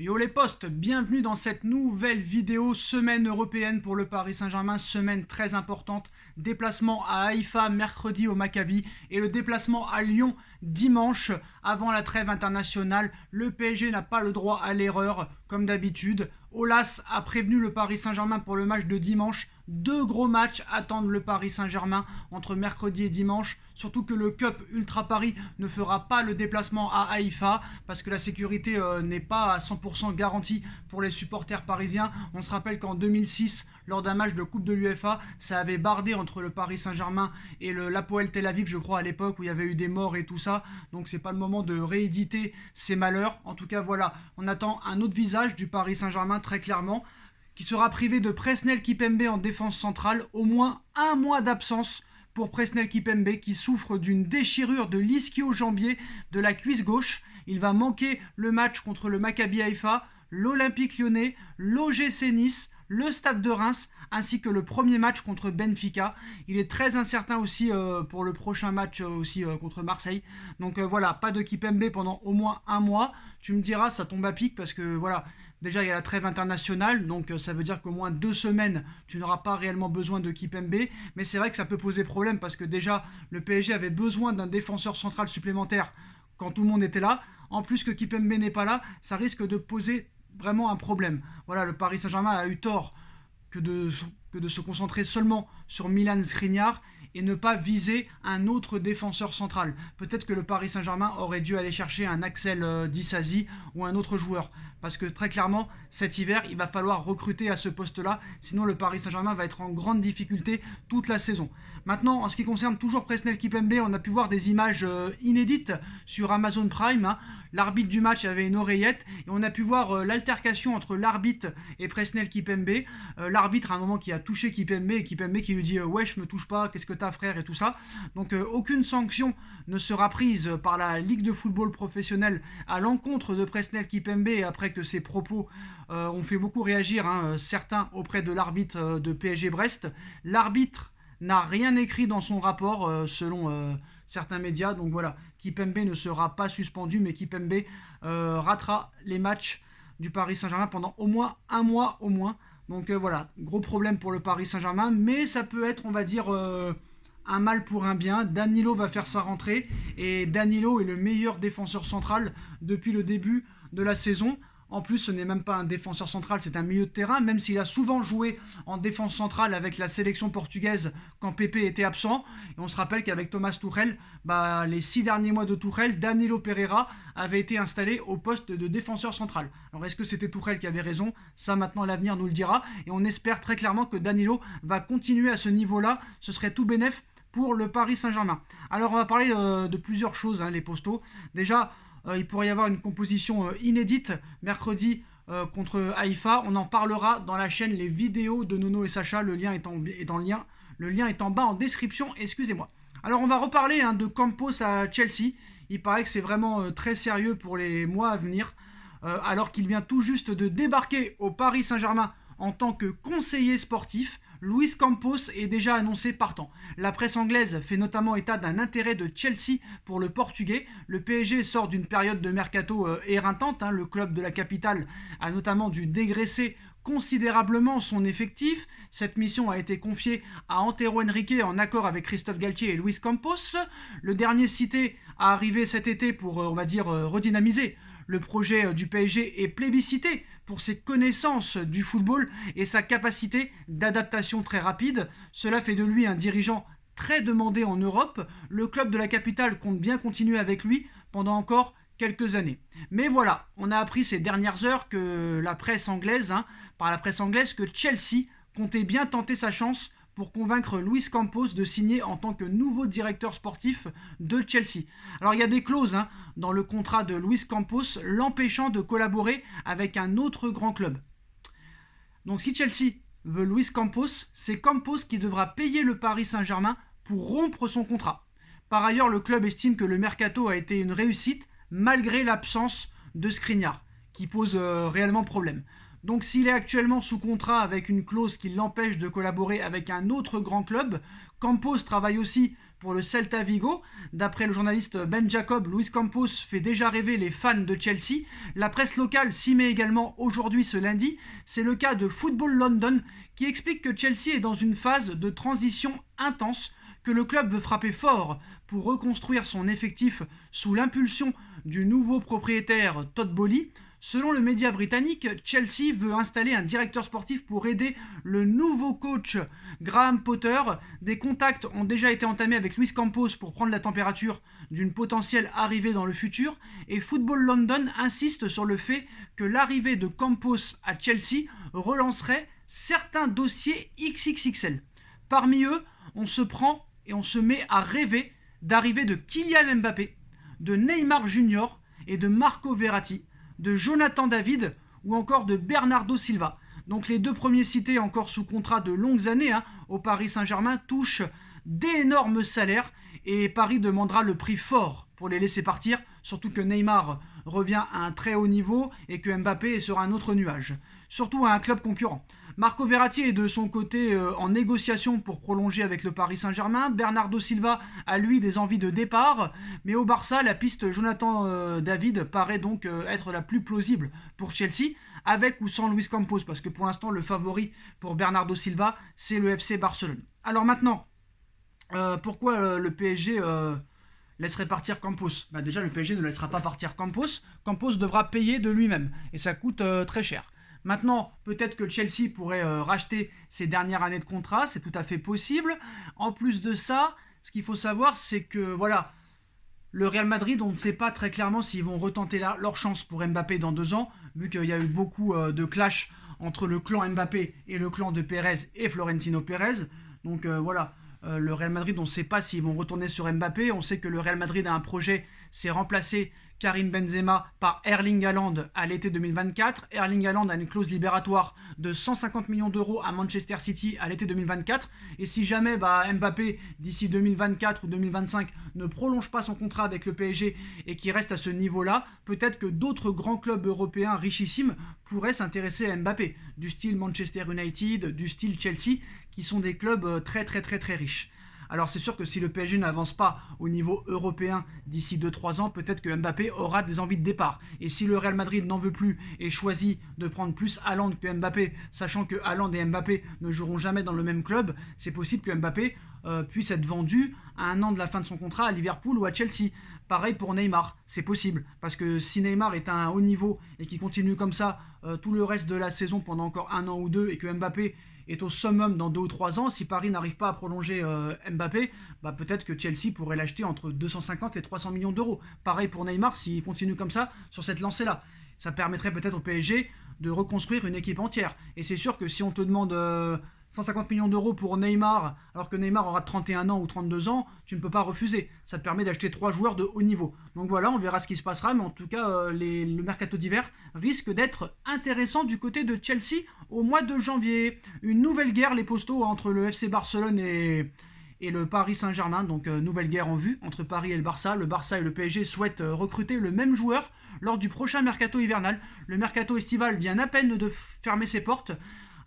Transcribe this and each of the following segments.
Yo les postes, bienvenue dans cette nouvelle vidéo semaine européenne pour le Paris Saint-Germain, semaine très importante, déplacement à Haïfa mercredi au Maccabi et le déplacement à Lyon dimanche avant la trêve internationale. Le PSG n'a pas le droit à l'erreur comme d'habitude. Aulas a prévenu le Paris Saint-Germain pour le match de dimanche. Deux gros matchs attendent le Paris Saint-Germain entre mercredi et dimanche. Surtout que le Cup Ultra Paris ne fera pas le déplacement à Haïfa parce que la sécurité n'est pas à 100% garantie pour les supporters parisiens. On se rappelle qu'en 2006, lors d'un match de Coupe de l'UEFA, ça avait bardé entre le Paris Saint-Germain et l'Hapoel Tel Aviv, je crois, à l'époque où il y avait eu des morts et tout ça. Donc c'est pas le moment de rééditer ces malheurs. En tout cas, voilà, on attend un autre visage du Paris Saint-Germain très clairement, qui sera privé de Presnel Kimpembe en défense centrale, au moins un mois d'absence pour Presnel Kimpembe qui souffre d'une déchirure de l'ischio-jambier de la cuisse gauche. Il va manquer le match contre le Maccabi Haïfa, l'Olympique Lyonnais, l'OGC Nice, le Stade de Reims, ainsi que le premier match contre Benfica. Il est très incertain aussi pour le prochain match contre Marseille. Donc voilà, pas de Kimpembe pendant au moins un mois. Tu me diras, ça tombe à pic parce que voilà, déjà il y a la trêve internationale, donc ça veut dire qu'au moins 2 semaines, tu n'auras pas réellement besoin de Kimpembe. Mais c'est vrai que ça peut poser problème parce que déjà, le PSG avait besoin d'un défenseur central supplémentaire quand tout le monde était là. En plus que Kimpembe n'est pas là, ça risque de poser vraiment un problème. Voilà, le Paris Saint-Germain a eu tort que de se concentrer seulement sur Milan Skriniar et ne pas viser un autre défenseur central. Peut-être que le Paris Saint-Germain aurait dû aller chercher un Axel Disasi ou un autre joueur. Parce que très clairement, cet hiver, il va falloir recruter à ce poste-là. Sinon, le Paris Saint-Germain va être en grande difficulté toute la saison. Maintenant, en ce qui concerne toujours Presnel Kimpembe, on a pu voir des images inédites sur Amazon Prime. L'arbitre du match avait une oreillette et on a pu voir l'altercation entre l'arbitre et Presnel Kimpembe. L'arbitre à un moment qui a touché Kimpembe et Kimpembe qui lui dit wesh, me touche pas, qu'est-ce que t'as frère et tout ça. Donc aucune sanction ne sera prise par la Ligue de football professionnel à l'encontre de Presnel Kimpembe après que ses propos ont fait beaucoup réagir, certains auprès de l'arbitre de PSG Brest. L'arbitre n'a rien écrit dans son rapport selon certains médias. Donc voilà, Kimpembe ne sera pas suspendu, mais Kimpembe ratera les matchs du Paris Saint-Germain pendant au moins un mois au moins. Donc voilà, gros problème pour le Paris Saint-Germain, mais ça peut être, on va dire, un mal pour un bien. Danilo va faire sa rentrée et Danilo est le meilleur défenseur central depuis le début de la saison. En plus, ce n'est même pas un défenseur central, c'est un milieu de terrain, même s'il a souvent joué en défense centrale avec la sélection portugaise quand Pepe était absent. Et on se rappelle qu'avec Thomas Tuchel, les 6 derniers mois de Tuchel, Danilo Pereira avait été installé au poste de défenseur central. Alors est-ce que c'était Tuchel qui avait raison? Ça maintenant l'avenir nous le dira. Et on espère très clairement que Danilo va continuer à ce niveau-là. Ce serait tout bénef pour le Paris Saint-Germain. Alors on va parler de plusieurs choses, les postos. Déjà, il pourrait y avoir une composition inédite mercredi contre Haïfa. On en parlera dans la chaîne Les Vidéos de Nono et Sacha. Le lien est en bas en description, excusez-moi. Alors on va reparler de Campos à Chelsea. Il paraît que c'est vraiment très sérieux pour les mois à venir. Alors qu'il vient tout juste de débarquer au Paris Saint-Germain en tant que conseiller sportif. Luis Campos est déjà annoncé partant. La presse anglaise fait notamment état d'un intérêt de Chelsea pour le Portugais. Le PSG sort d'une période de mercato éreintante. Le club de la capitale a notamment dû dégraisser considérablement son effectif. Cette mission a été confiée à Antero Henrique en accord avec Christophe Galtier et Luis Campos. Le dernier cité a arrivé cet été pour, redynamiser le projet du PSG est plébiscité pour ses connaissances du football et sa capacité d'adaptation très rapide. Cela fait de lui un dirigeant très demandé en Europe. Le club de la capitale compte bien continuer avec lui pendant encore quelques années. Mais voilà, on a appris ces dernières heures que par la presse anglaise, que Chelsea comptait bien tenter sa chance pour convaincre Luis Campos de signer en tant que nouveau directeur sportif de Chelsea. Alors il y a des clauses dans le contrat de Luis Campos l'empêchant de collaborer avec un autre grand club. Donc si Chelsea veut Luis Campos, c'est Campos qui devra payer le Paris Saint-Germain pour rompre son contrat. Par ailleurs, le club estime que le mercato a été une réussite malgré l'absence de Skriniar, qui pose réellement problème. Donc s'il est actuellement sous contrat avec une clause qui l'empêche de collaborer avec un autre grand club, Campos travaille aussi pour le Celta Vigo. D'après le journaliste Ben Jacob, Luis Campos fait déjà rêver les fans de Chelsea. La presse locale s'y met également aujourd'hui ce lundi. C'est le cas de Football London qui explique que Chelsea est dans une phase de transition intense, que le club veut frapper fort pour reconstruire son effectif sous l'impulsion du nouveau propriétaire Todd Boehly. Selon le média britannique, Chelsea veut installer un directeur sportif pour aider le nouveau coach Graham Potter. Des contacts ont déjà été entamés avec Luis Campos pour prendre la température d'une potentielle arrivée dans le futur. Et Football London insiste sur le fait que l'arrivée de Campos à Chelsea relancerait certains dossiers XXXL. Parmi eux, on se prend et on se met à rêver d'arrivée de Kylian Mbappé, de Neymar Junior et de Marco Verratti, de Jonathan David ou encore de Bernardo Silva. Donc les deux premiers cités encore sous contrat de longues années au Paris Saint-Germain touchent d'énormes salaires et Paris demandera le prix fort pour les laisser partir, surtout que Neymar revient à un très haut niveau et que Mbappé est sur un autre nuage, surtout à un club concurrent. Marco Verratti est de son côté en négociation pour prolonger avec le Paris Saint-Germain. Bernardo Silva a lui des envies de départ, mais au Barça, la piste Jonathan David paraît donc être la plus plausible pour Chelsea, avec ou sans Luis Campos, parce que pour l'instant le favori pour Bernardo Silva, c'est le FC Barcelone. Alors maintenant, pourquoi le PSG laisserait partir Campos ? Déjà, le PSG ne laissera pas partir Campos. Campos devra payer de lui-même, et ça coûte très cher. Maintenant, peut-être que Chelsea pourrait racheter ses dernières années de contrat, c'est tout à fait possible. En plus de ça, ce qu'il faut savoir, c'est que voilà, le Real Madrid, on ne sait pas très clairement s'ils vont retenter leur chance pour Mbappé dans 2 ans, vu qu'il y a eu beaucoup de clash entre le clan Mbappé et le clan de Pérez et Florentino Pérez. Donc voilà, le Real Madrid, on ne sait pas s'ils vont retourner sur Mbappé. On sait que le Real Madrid a un projet, c'est remplacer Karim Benzema par Erling Haaland à l'été 2024. Erling Haaland a une clause libératoire de 150 millions d'euros à Manchester City à l'été 2024. Et si jamais Mbappé, d'ici 2024 ou 2025, ne prolonge pas son contrat avec le PSG et qu'il reste à ce niveau-là, peut-être que d'autres grands clubs européens richissimes pourraient s'intéresser à Mbappé, du style Manchester United, du style Chelsea, qui sont des clubs très très très très riches. Alors c'est sûr que si le PSG n'avance pas au niveau européen d'ici 2-3 ans, peut-être que Mbappé aura des envies de départ. Et si le Real Madrid n'en veut plus et choisit de prendre plus Haaland que Mbappé, sachant que Haaland et Mbappé ne joueront jamais dans le même club, c'est possible que Mbappé puisse être vendu à 1 an de la fin de son contrat à Liverpool ou à Chelsea. Pareil pour Neymar, c'est possible. Parce que si Neymar est à un haut niveau et qu'il continue comme ça tout le reste de la saison pendant encore 1 an ou 2 et que Mbappé est au summum dans 2 ou 3 ans, si Paris n'arrive pas à prolonger Mbappé, peut-être que Chelsea pourrait l'acheter entre 250 et 300 millions d'euros. Pareil pour Neymar, s'il continue comme ça, sur cette lancée-là. Ça permettrait peut-être au PSG de reconstruire une équipe entière. Et c'est sûr que si on te demande 150 millions d'euros pour Neymar, alors que Neymar aura 31 ans ou 32 ans, tu ne peux pas refuser. Ça te permet d'acheter 3 joueurs de haut niveau. Donc voilà, on verra ce qui se passera, mais en tout cas, le mercato d'hiver risque d'être intéressant du côté de Chelsea au mois de janvier. Une nouvelle guerre, les postos, entre le FC Barcelone et le Paris Saint-Germain. Donc nouvelle guerre en vue entre Paris et le Barça. Le Barça et le PSG souhaitent recruter le même joueur lors du prochain mercato hivernal. Le mercato estival vient à peine de fermer ses portes.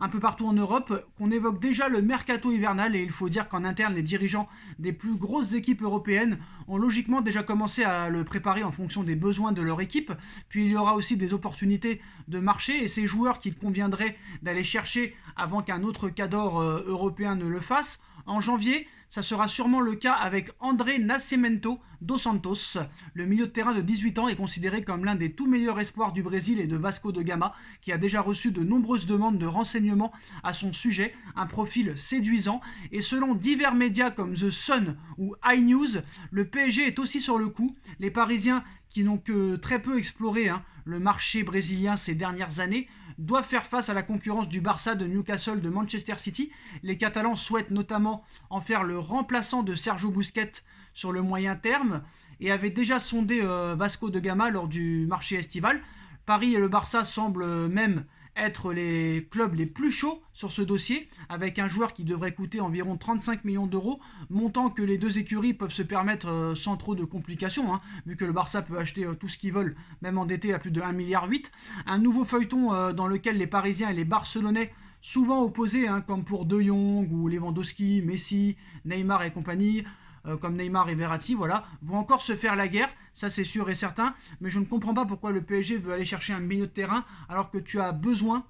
Un peu partout en Europe, qu'on évoque déjà le mercato hivernal, et il faut dire qu'en interne, les dirigeants des plus grosses équipes européennes ont logiquement déjà commencé à le préparer en fonction des besoins de leur équipe. Puis il y aura aussi des opportunités de marché, et ces joueurs qu'il conviendrait d'aller chercher avant qu'un autre cadre européen ne le fasse. En janvier, ça sera sûrement le cas avec André Nascimento dos Santos. Le milieu de terrain de 18 ans est considéré comme l'un des tout meilleurs espoirs du Brésil et de Vasco da Gama, qui a déjà reçu de nombreuses demandes de renseignements à son sujet, un profil séduisant. Et selon divers médias comme The Sun ou iNews, le PSG est aussi sur le coup. Les Parisiens, qui n'ont que très peu exploré le marché brésilien ces dernières années, doivent faire face à la concurrence du Barça, de Newcastle, de Manchester City. Les Catalans souhaitent notamment en faire le remplaçant de Sergio Busquets sur le moyen terme et avaient déjà sondé Vasco da Gama lors du marché estival. Paris et le Barça semblent même être les clubs les plus chauds sur ce dossier, avec un joueur qui devrait coûter environ 35 millions d'euros, montant que les deux écuries peuvent se permettre sans trop de complications, vu que le Barça peut acheter tout ce qu'ils veulent, même endetté à plus de 1,8 milliard. Un nouveau feuilleton dans lequel les Parisiens et les Barcelonais, souvent opposés, comme pour De Jong ou Lewandowski, Messi, Neymar et compagnie, comme Neymar et Verratti, voilà, vont encore se faire la guerre, ça c'est sûr et certain, mais je ne comprends pas pourquoi le PSG veut aller chercher un milieu de terrain alors que tu as besoin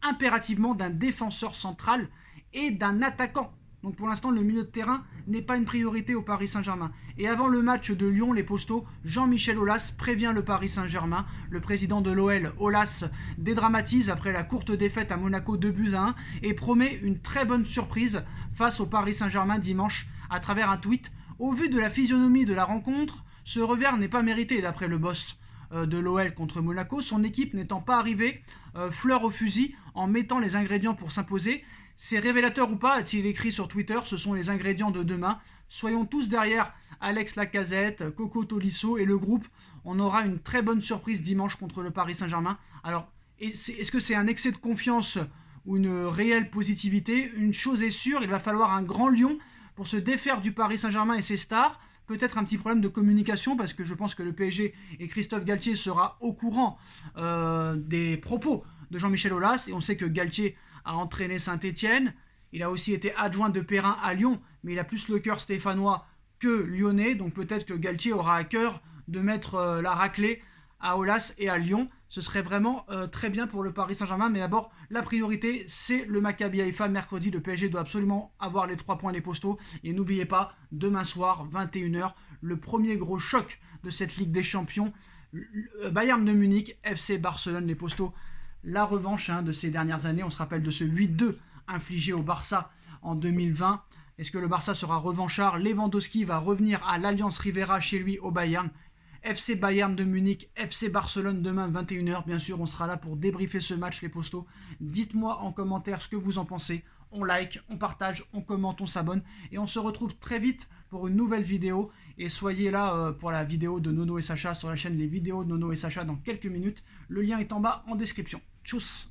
impérativement d'un défenseur central et d'un attaquant. Donc pour l'instant, le milieu de terrain n'est pas une priorité au Paris Saint-Germain. Et avant le match de Lyon, les Postaux, Jean-Michel Aulas prévient le Paris Saint-Germain. Le président de l'OL, Aulas, dédramatise après la courte défaite à Monaco 2-1 et promet une très bonne surprise face au Paris Saint-Germain dimanche à travers un tweet. Au vu de la physionomie de la rencontre, ce revers n'est pas mérité d'après le boss de l'OL contre Monaco, son équipe n'étant pas arrivée fleur au fusil en mettant les ingrédients pour s'imposer. C'est révélateur ou pas, a-t-il écrit sur Twitter, ce sont les ingrédients de demain. Soyons tous derrière Alex Lacazette, Coco Tolisso et le groupe. On aura une très bonne surprise dimanche contre le Paris Saint-Germain. Alors, est-ce que c'est un excès de confiance ou une réelle positivité? Une chose est sûre, il va falloir un grand Lyon pour se défaire du Paris Saint-Germain et ses stars. Peut-être un petit problème de communication parce que je pense que le PSG et Christophe Galtier sera au courant des propos de Jean-Michel Aulas. Et on sait que Galtier a entraîné Saint-Etienne. Il a aussi été adjoint de Perrin à Lyon, mais il a plus le cœur stéphanois que lyonnais. Donc peut-être que Galtier aura à cœur de mettre la raclée à Aulas et à Lyon. Ce serait vraiment très bien pour le Paris Saint-Germain. Mais d'abord, la priorité, c'est le Maccabi Haïfa. Mercredi, le PSG doit absolument avoir les 3 points des Postaux. Et n'oubliez pas, demain soir, 21h, le premier gros choc de cette Ligue des Champions. Bayern de Munich, FC Barcelone, les Postaux. La revanche de ces dernières années. On se rappelle de ce 8-2 infligé au Barça en 2020. Est-ce que le Barça sera revanchard? Lewandowski va revenir à l'Alliance Riviera chez lui au Bayern. FC Bayern de Munich, FC Barcelone demain 21h. Bien sûr, on sera là pour débriefer ce match, les Postaux. Dites-moi en commentaire ce que vous en pensez. On like, on partage, on commente, on s'abonne. Et on se retrouve très vite pour une nouvelle vidéo. Et soyez là pour la vidéo de Nono et Sacha sur la chaîne Les Vidéos de Nono et Sacha dans quelques minutes. Le lien est en bas en description. Tchuss!